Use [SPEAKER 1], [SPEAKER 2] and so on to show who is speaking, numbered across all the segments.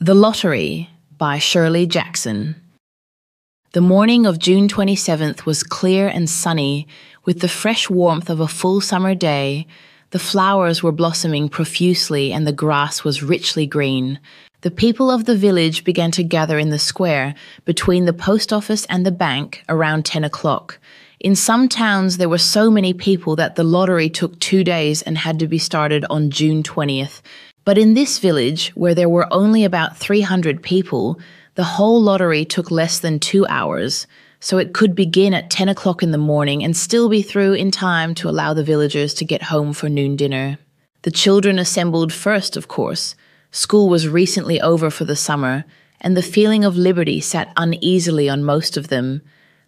[SPEAKER 1] The Lottery by Shirley Jackson. The morning of June 27th was clear and sunny, with the fresh warmth of a full summer day. The flowers were blossoming profusely and the grass was richly green. The people of the village began to gather in the square between the post office and the bank around 10 o'clock. In some towns there were so many people that the lottery took 2 days and had to be started on June 20th. But in this village, where there were only about 300 people, the whole lottery took less than 2 hours, so it could begin at 10 o'clock in the morning and still be through in time to allow the villagers to get home for noon dinner. The children assembled first, of course. School was recently over for the summer, and the feeling of liberty sat uneasily on most of them.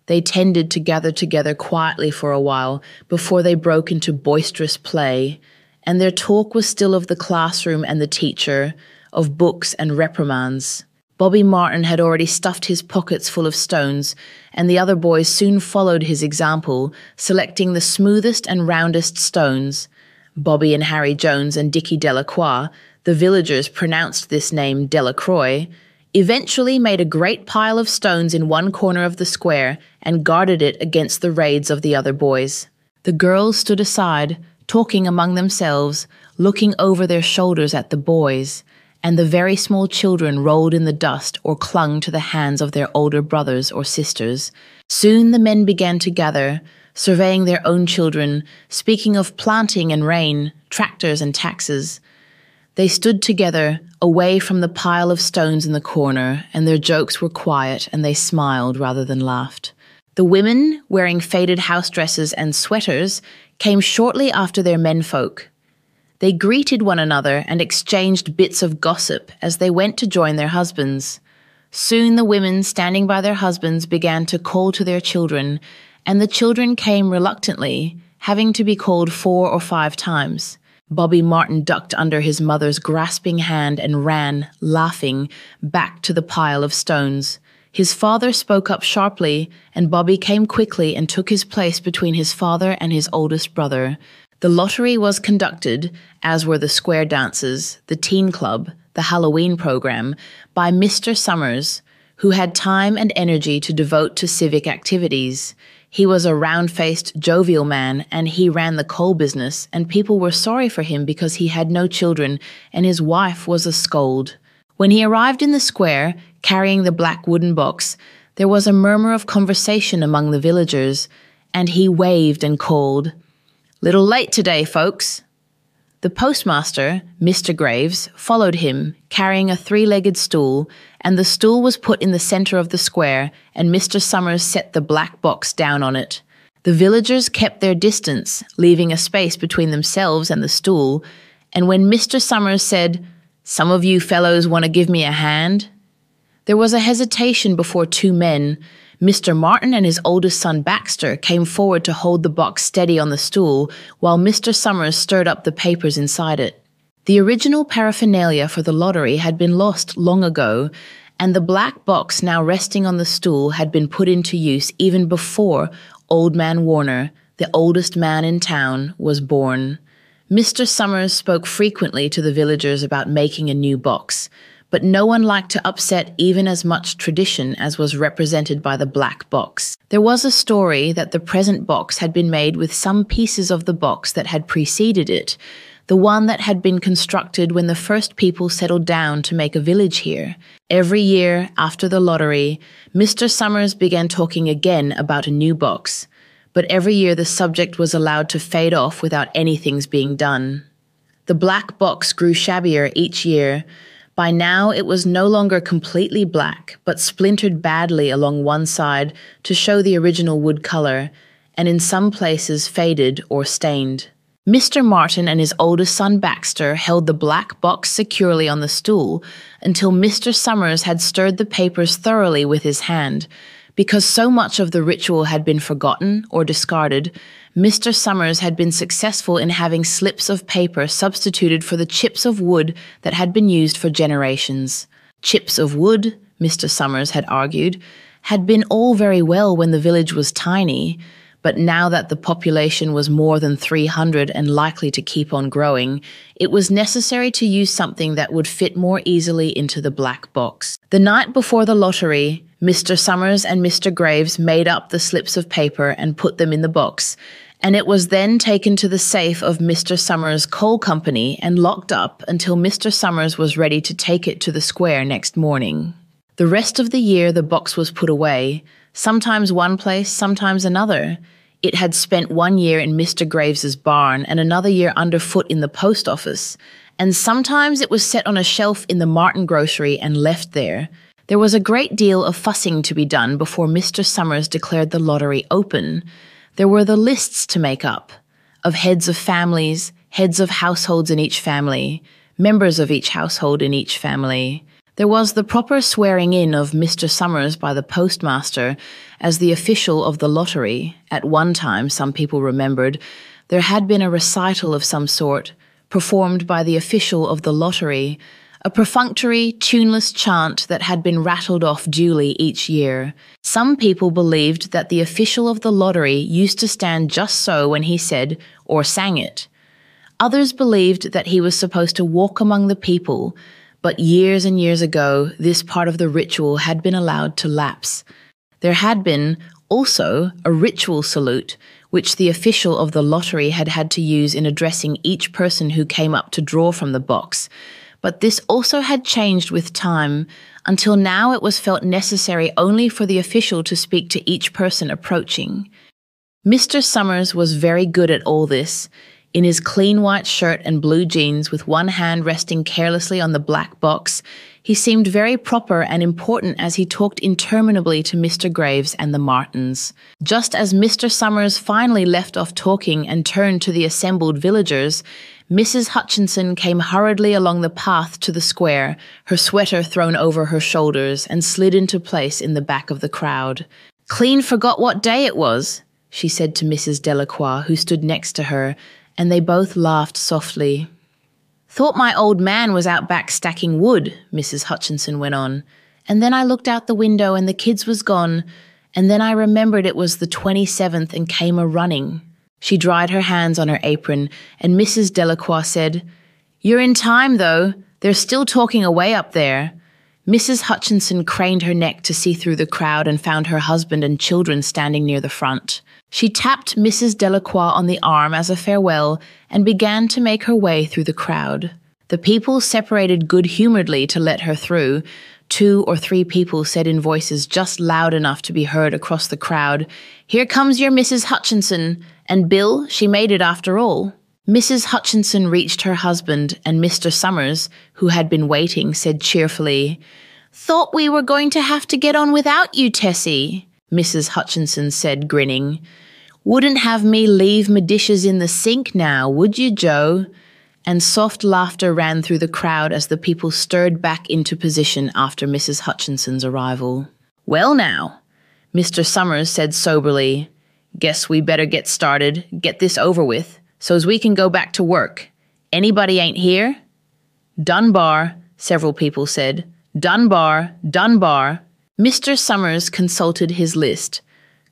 [SPEAKER 1] They tended to gather together quietly for a while before they broke into boisterous play. And their talk was still of the classroom and the teacher, of books and reprimands. Bobby Martin had already stuffed his pockets full of stones, and the other boys soon followed his example, selecting the smoothest and roundest stones. Bobby and Harry Jones and Dickie Delacroix, the villagers pronounced this name Delacroix, eventually made a great pile of stones in one corner of the square and guarded it against the raids of the other boys. The girls stood aside, talking among themselves, looking over their shoulders at the boys, and the very small children rolled in the dust or clung to the hands of their older brothers or sisters. Soon the men began to gather, surveying their own children, speaking of planting and rain, tractors and taxes. They stood together, away from the pile of stones in the corner, and their jokes were quiet and they smiled rather than laughed. The women, wearing faded house dresses and sweaters, came shortly after their menfolk. They greeted one another and exchanged bits of gossip as they went to join their husbands. Soon the women standing by their husbands began to call to their children, and the children came reluctantly, having to be called 4 or 5 times. Bobby Martin ducked under his mother's grasping hand and ran, laughing, back to the pile of stones. His father spoke up sharply, and Bobby came quickly and took his place between his father and his oldest brother. The lottery was conducted, as were the square dances, the teen club, the Halloween program, by Mr. Summers, who had time and energy to devote to civic activities. He was a round-faced, jovial man, and he ran the coal business, and people were sorry for him because he had no children, and his wife was a scold. When he arrived in the square, carrying the black wooden box, there was a murmur of conversation among the villagers, and he waved and called, "Little late today, folks." The postmaster, Mr. Graves, followed him, carrying a 3-legged stool, and the stool was put in the center of the square, and Mr. Summers set the black box down on it. The villagers kept their distance, leaving a space between themselves and the stool, and when Mr. Summers said, "Some of you fellows want to give me a hand?" There was a hesitation before 2 men. Mr. Martin and his oldest son Baxter came forward to hold the box steady on the stool, while Mr. Summers stirred up the papers inside it. The original paraphernalia for the lottery had been lost long ago, and the black box now resting on the stool had been put into use even before Old Man Warner, the oldest man in town, was born. Mr. Summers spoke frequently to the villagers about making a new box, but no one liked to upset even as much tradition as was represented by the black box. There was a story that the present box had been made with some pieces of the box that had preceded it, the one that had been constructed when the first people settled down to make a village here. Every year, after the lottery, Mr. Summers began talking again about a new box, but every year the subject was allowed to fade off without anything's being done. The black box grew shabbier each year. By now it was no longer completely black, but splintered badly along one side to show the original wood color, and in some places faded or stained. Mr. Martin and his oldest son Baxter held the black box securely on the stool until Mr. Summers had stirred the papers thoroughly with his hand. Because so much of the ritual had been forgotten or discarded, Mr. Summers had been successful in having slips of paper substituted for the chips of wood that had been used for generations. Chips of wood, Mr. Summers had argued, had been all very well when the village was tiny, But now that the population was more than 300 and likely to keep on growing, it was necessary to use something that would fit more easily into the black box. The night before the lottery, Mr. Summers and Mr. Graves made up the slips of paper and put them in the box, and it was then taken to the safe of Mr. Summers' coal company and locked up until Mr. Summers was ready to take it to the square next morning. The rest of the year the box was put away, sometimes one place, sometimes another. It had spent 1 year in Mr. Graves's barn and another year underfoot in the post office, and sometimes it was set on a shelf in the Martin grocery and left there. There was a great deal of fussing to be done before Mr. Summers declared the lottery open. There were the lists to make up, of heads of families, heads of households in each family, members of each household in each family. There was the proper swearing in of Mr. Summers by the postmaster as the official of the lottery. At one time, some people remembered, there had been a recital of some sort, performed by the official of the lottery, a perfunctory, tuneless chant that had been rattled off duly each year. Some people believed that the official of the lottery used to stand just so when he said or sang it. Others believed that he was supposed to walk among the people, but years and years ago, this part of the ritual had been allowed to lapse. There had been, also, a ritual salute, which the official of the lottery had had to use in addressing each person who came up to draw from the box. But this also had changed with time, until now it was felt necessary only for the official to speak to each person approaching. Mr. Summers was very good at all this. In his clean white shirt and blue jeans, with one hand resting carelessly on the black box, he seemed very proper and important as he talked interminably to Mr. Graves and the Martins. Just as Mr. Summers finally left off talking and turned to the assembled villagers, Mrs. Hutchinson came hurriedly along the path to the square, her sweater thrown over her shoulders, and slid into place in the back of the crowd. "Clean forgot what day it was," she said to Mrs. Delacroix, who stood next to her, and they both laughed softly. "Thought my old man was out back stacking wood," Mrs. Hutchinson went on. "And then I looked out the window and the kids was gone, and then I remembered it was the 27th and came a-running." She dried her hands on her apron, and Mrs. Delacroix said, "You're in time, though. They're still talking away up there." Mrs. Hutchinson craned her neck to see through the crowd and found her husband and children standing near the front. She tapped Mrs. Delacroix on the arm as a farewell and began to make her way through the crowd. The people separated good-humouredly to let her through. 2 or 3 people said in voices just loud enough to be heard across the crowd, "Here comes your Mrs. Hutchinson, and Bill, she made it after all." Mrs. Hutchinson reached her husband, and Mr. Summers, who had been waiting, said cheerfully, "Thought we were going to have to get on without you, Tessie," Mrs. Hutchinson said, grinning. "Wouldn't have me leave me dishes in the sink now, would you, Joe?" And soft laughter ran through the crowd as the people stirred back into position after Mrs. Hutchinson's arrival. "Well now," Mr. Summers said soberly, "guess we better get started, get this over with, so's we can go back to work. Anybody ain't here?" "Dunbar," several people said. "Dunbar, Dunbar." Mr. Summers consulted his list.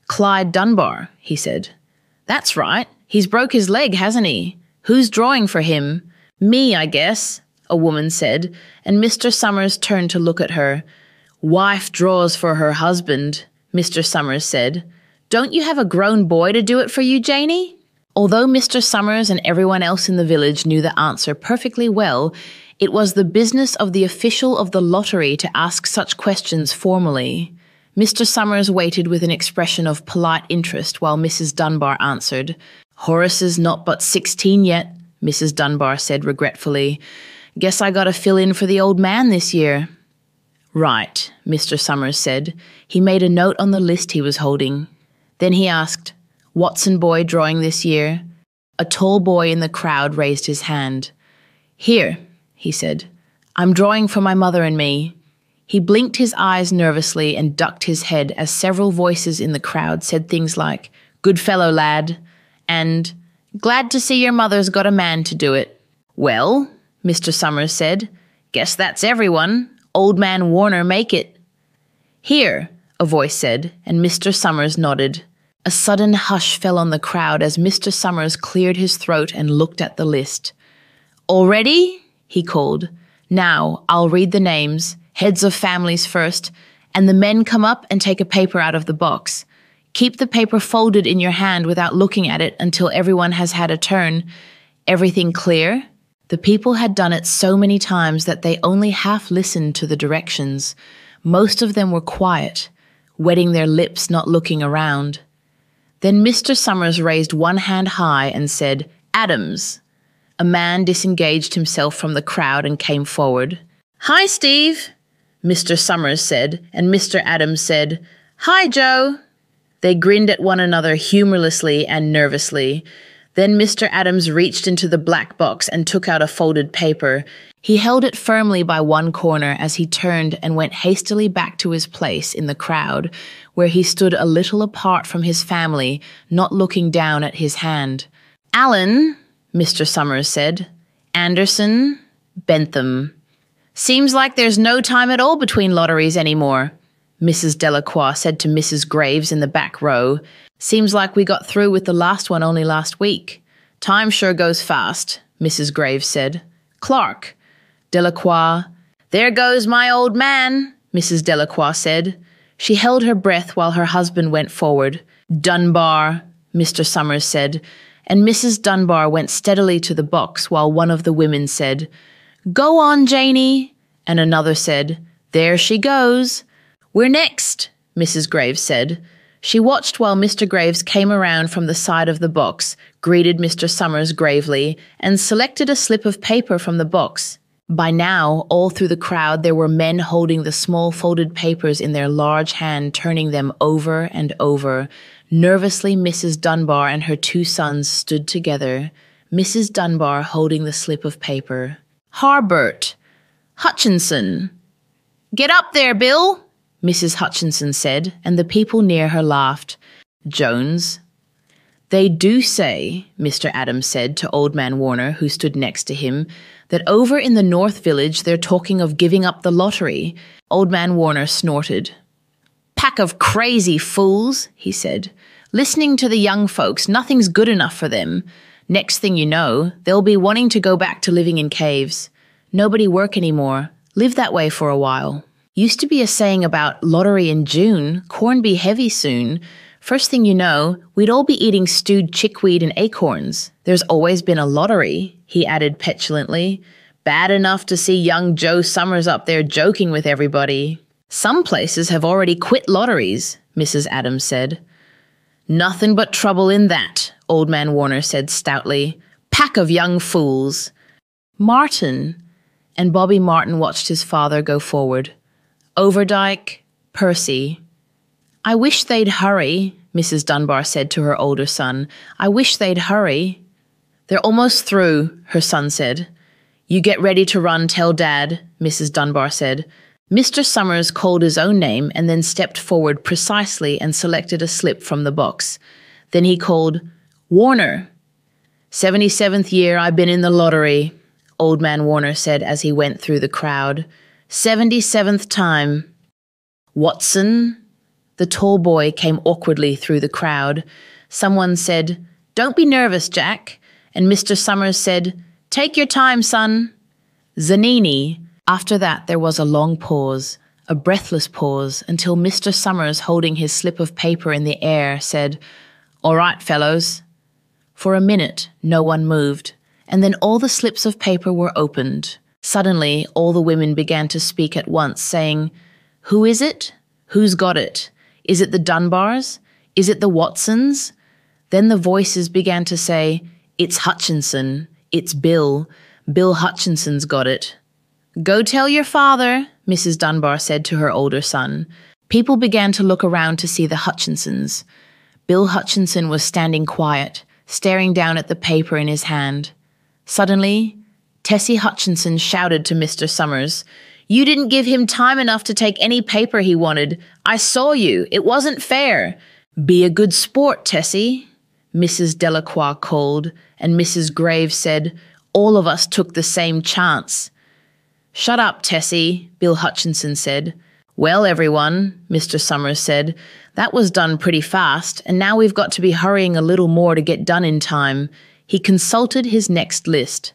[SPEAKER 1] "Clyde Dunbar," he said. "That's right. He's broke his leg, hasn't he? Who's drawing for him?" "Me, I guess," a woman said, and Mr. Summers turned to look at her. "Wife draws for her husband," Mr. Summers said. "Don't you have a grown boy to do it for you, Janie?" Although Mr. Summers and everyone else in the village knew the answer perfectly well, it was the business of the official of the lottery to ask such questions formally. Mr. Summers waited with an expression of polite interest while Mrs. Dunbar answered. "Horace is not but 16 yet," Mrs. Dunbar said regretfully. "Guess I gotta fill in for the old man this year." "Right," Mr. Summers said. He made a note on the list he was holding. Then he asked, "Watson boy drawing this year?" A tall boy in the crowd raised his hand. "Here," he said. "I'm drawing for my mother and me." He blinked his eyes nervously and ducked his head as several voices in the crowd said things like, "Good fellow, lad," and "Glad to see your mother's got a man to do it." "Well," Mr. Summers said, "guess that's everyone. Old man Warner make it." "Here," a voice said, and Mr. Summers nodded. A sudden hush fell on the crowd as Mr. Summers cleared his throat and looked at the list. "Already?" he called. "Now, I'll read the names, heads of families first, and the men come up and take a paper out of the box. Keep the paper folded in your hand without looking at it until everyone has had a turn. Everything clear?" The people had done it so many times that they only half listened to the directions. Most of them were quiet, wetting their lips, not looking around. Then Mr. Summers raised one hand high and said, "Adams." A man disengaged himself from the crowd and came forward. "Hi, Steve," Mr. Summers said, and Mr. Adams said, "Hi, Joe." They grinned at one another humorlessly and nervously. Then Mr. Adams reached into the black box and took out a folded paper. He held it firmly by one corner as he turned and went hastily back to his place in the crowd, where he stood a little apart from his family, not looking down at his hand. "Allen," Mr. Summers said. "Anderson, Bentham. Seems like there's no time at all between lotteries anymore," Mrs. Delacroix said to Mrs. Graves in the back row. "Seems like we got through with the last one only last week." "Time sure goes fast," Mrs. Graves said. "Clark." Delacroix. "There goes my old man," Mrs. Delacroix said. She held her breath while her husband went forward. "Dunbar," Mr. Summers said, and Mrs. Dunbar went steadily to the box while one of the women said, "Go on, Janie," and another said, "There she goes." "We're next," Mrs. Graves said. She watched while Mr. Graves came around from the side of the box, greeted Mr. Summers gravely, and selected a slip of paper from the box. By now, all through the crowd, there were men holding the small folded papers in their large hand, turning them over and over. Nervously, Mrs. Dunbar and her two sons stood together, Mrs. Dunbar holding the slip of paper. "Harbert. Hutchinson." "Get up there, Bill," Mrs. Hutchinson said, and the people near her laughed. "Jones." "They do say," Mr. Adams said to Old Man Warner, who stood next to him, "that over in the North Village they're talking of giving up the lottery." Old Man Warner snorted. "Pack of crazy fools," he said. "Listening to the young folks, nothing's good enough for them. Next thing you know, they'll be wanting to go back to living in caves. Nobody work anymore. Live that way for a while. Used to be a saying about lottery in June, corn be heavy soon. First thing you know, we'd all be eating stewed chickweed and acorns. There's always been a lottery," he added petulantly. "Bad enough to see young Joe Summers up there joking with everybody." "Some places have already quit lotteries," Mrs. Adams said. "Nothing but trouble in that," Old Man Warner said stoutly. "Pack of young fools." "Martin," and Bobby Martin watched his father go forward. "Overdyke, Percy." "I wish they'd hurry," Mrs. Dunbar said to her older son. "I wish they'd hurry." "They're almost through," her son said. "You get ready to run, tell Dad," Mrs. Dunbar said. Mr. Summers called his own name and then stepped forward precisely and selected a slip from the box. Then he called, "Warner." "77th year I've been in the lottery," Old Man Warner said as he went through the crowd. "77th time." "Watson?" The tall boy came awkwardly through the crowd. Someone said, "Don't be nervous, Jack." And Mr. Summers said, "Take your time, son." "Zanini." After that there was a long pause, a breathless pause, until Mr. Summers, holding his slip of paper in the air, said, "All right, fellows." For a minute no one moved, and then all the slips of paper were opened. Suddenly all the women began to speak at once, saying, "Who is it? Who's got it? Is it the Dunbars? Is it the Watsons?" Then the voices began to say, "It's Hutchinson. It's Bill. Bill Hutchinson's got it." "Go tell your father," Mrs. Dunbar said to her older son. People began to look around to see the Hutchinsons. Bill Hutchinson was standing quiet, staring down at the paper in his hand. Suddenly, Tessie Hutchinson shouted to Mr. Summers, "You didn't give him time enough to take any paper he wanted. I saw you. It wasn't fair." "Be a good sport, Tessie," Mrs. Delacroix called, and Mrs. Graves said, "All of us took the same chance." "Shut up, Tessie," Bill Hutchinson said. Well, everyone, Mr. Summers said, that was done pretty fast, and now we've got to be hurrying a little more to get done in time. He consulted his next list.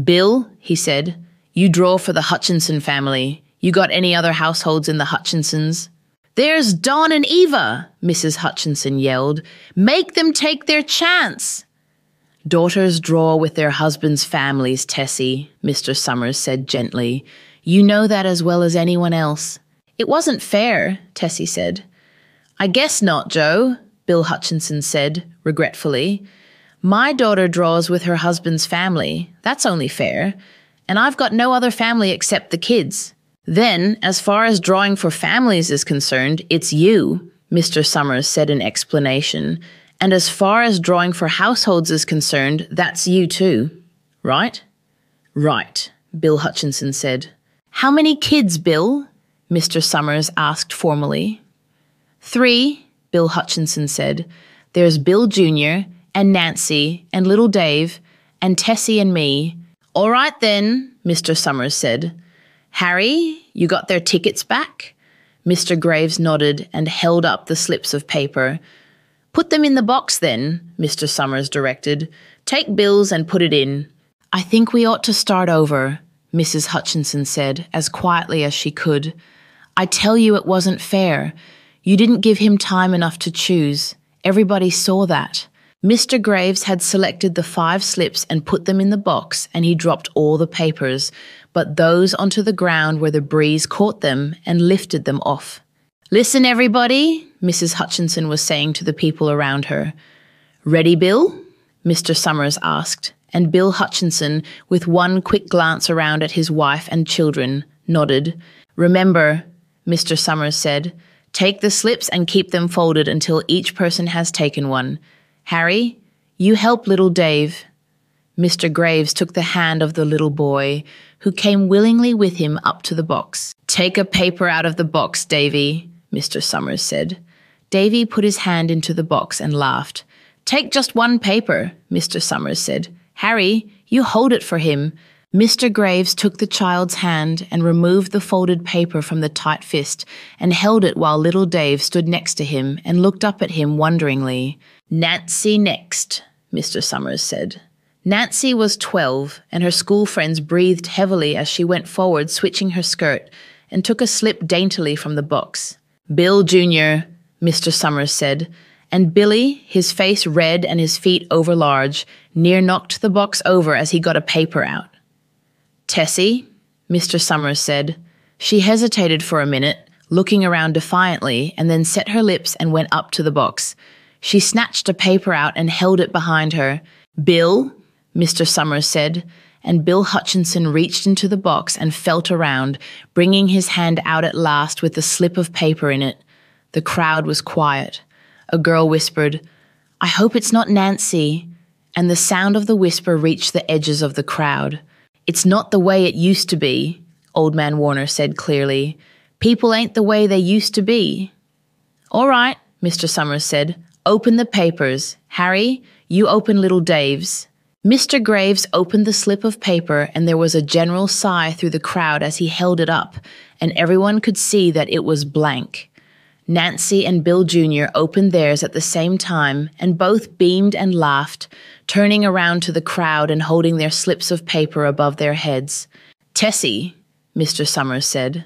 [SPEAKER 1] Bill, he said, you draw for the Hutchinson family. You got any other households in the Hutchinsons? There's Don and Eva, Mrs. Hutchinson yelled. Make them take their chance. Daughters draw with their husbands' families, Tessie, Mr. Summers said gently. You know that as well as anyone else. It wasn't fair, Tessie said. I guess not, Joe, Bill Hutchinson said, regretfully. My daughter draws with her husband's family. That's only fair. And I've got no other family except the kids. Then, as far as drawing for families is concerned, it's you, Mr. Summers said in explanation. And as far as drawing for households is concerned, that's you too. Right? Right, Bill Hutchinson said. How many kids, Bill? Mr. Summers asked formally. 3, Bill Hutchinson said. There's Bill Jr., and Nancy, and little Dave, and Tessie and me. All right then, Mr. Summers said. Harry, you got their tickets back? Mr. Graves nodded and held up the slips of paper. Put them in the box then, Mr. Summers directed. Take Bill's and put it in. I think we ought to start over, Mrs. Hutchinson said, as quietly as she could. I tell you it wasn't fair. You didn't give him time enough to choose. Everybody saw that. Mr. Graves had selected the 5 slips and put them in the box, and he dropped all the papers, but those onto the ground where the breeze caught them and lifted them off. Listen, everybody, Mrs. Hutchinson was saying to the people around her. Ready, Bill? Mr. Summers asked, and Bill Hutchinson, with one quick glance around at his wife and children, nodded. Remember, Mr. Summers said, take the slips and keep them folded until each person has taken one. Harry, you help little Dave. Mr. Graves took the hand of the little boy, who came willingly with him up to the box. Take a paper out of the box, Davy, Mr. Summers said. Davy put his hand into the box and laughed. Take just one paper, Mr. Summers said. Harry, you hold it for him. Mr. Graves took the child's hand and removed the folded paper from the tight fist and held it while little Dave stood next to him and looked up at him wonderingly. Nancy next, Mr. Summers said. Nancy was 12, and her school friends breathed heavily as she went forward, switching her skirt, and took a slip daintily from the box. Bill Jr., Mr. Summers said, and Billy, his face red and his feet overlarge, near knocked the box over as he got a paper out. Tessie, Mr. Summers said. She hesitated for a minute, looking around defiantly, and then set her lips and went up to the box. She snatched a paper out and held it behind her. Bill, Mr. Summers said, and Bill Hutchinson reached into the box and felt around, bringing his hand out at last with the slip of paper in it. The crowd was quiet. A girl whispered, I hope it's not Nancy, and the sound of the whisper reached the edges of the crowd. It's not the way it used to be, Old Man Warner said clearly. People ain't the way they used to be. All right, Mr. Summers said. Open the papers. Harry, you open little Dave's. Mr. Graves opened the slip of paper, and there was a general sigh through the crowd as he held it up, and everyone could see that it was blank. Nancy and Bill Jr. opened theirs at the same time, and both beamed and laughed, turning around to the crowd and holding their slips of paper above their heads. Tessie, Mr. Summers said.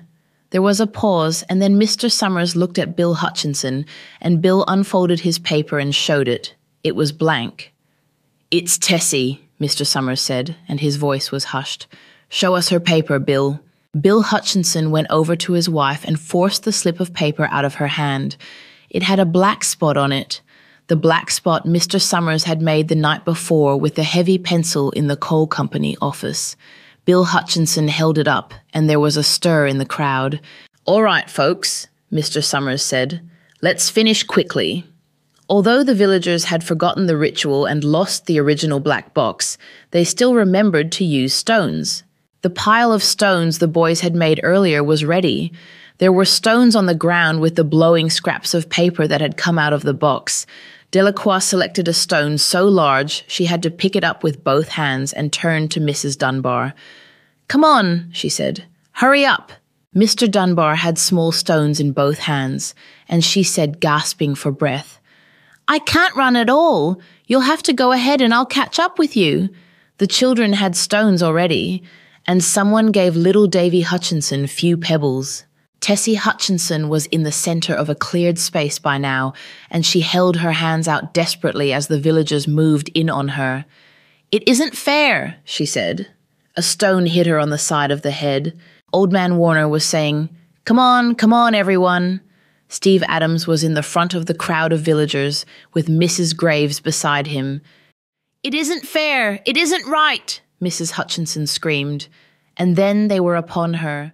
[SPEAKER 1] There was a pause, and then Mr. Summers looked at Bill Hutchinson, and Bill unfolded his paper and showed it. It was blank. It's Tessie, Mr. Summers said, and his voice was hushed. Show us her paper, Bill. Bill Hutchinson went over to his wife and forced the slip of paper out of her hand. It had a black spot on it, the black spot Mr. Summers had made the night before with a heavy pencil in the coal company office. Bill Hutchinson held it up, and there was a stir in the crowd. All right, folks, Mr. Summers said. Let's finish quickly. Although the villagers had forgotten the ritual and lost the original black box, they still remembered to use stones. The pile of stones the boys had made earlier was ready. There were stones on the ground with the blowing scraps of paper that had come out of the box. Delacroix selected a stone so large she had to pick it up with both hands and turned to Mrs. Dunbar. Come on, she said. Hurry up. Mr. Dunbar had small stones in both hands, and she said, gasping for breath, "I can't run at all. You'll have to go ahead and I'll catch up with you." The children had stones already, and someone gave little Davy Hutchinson few pebbles. Tessie Hutchinson was in the centre of a cleared space by now, and she held her hands out desperately as the villagers moved in on her. "It isn't fair," she said. A stone hit her on the side of the head. Old Man Warner was saying, come on, everyone." Steve Adams was in the front of the crowd of villagers, with Mrs. Graves beside him. "It isn't fair, it isn't right," Mrs. Hutchinson screamed. And then they were upon her.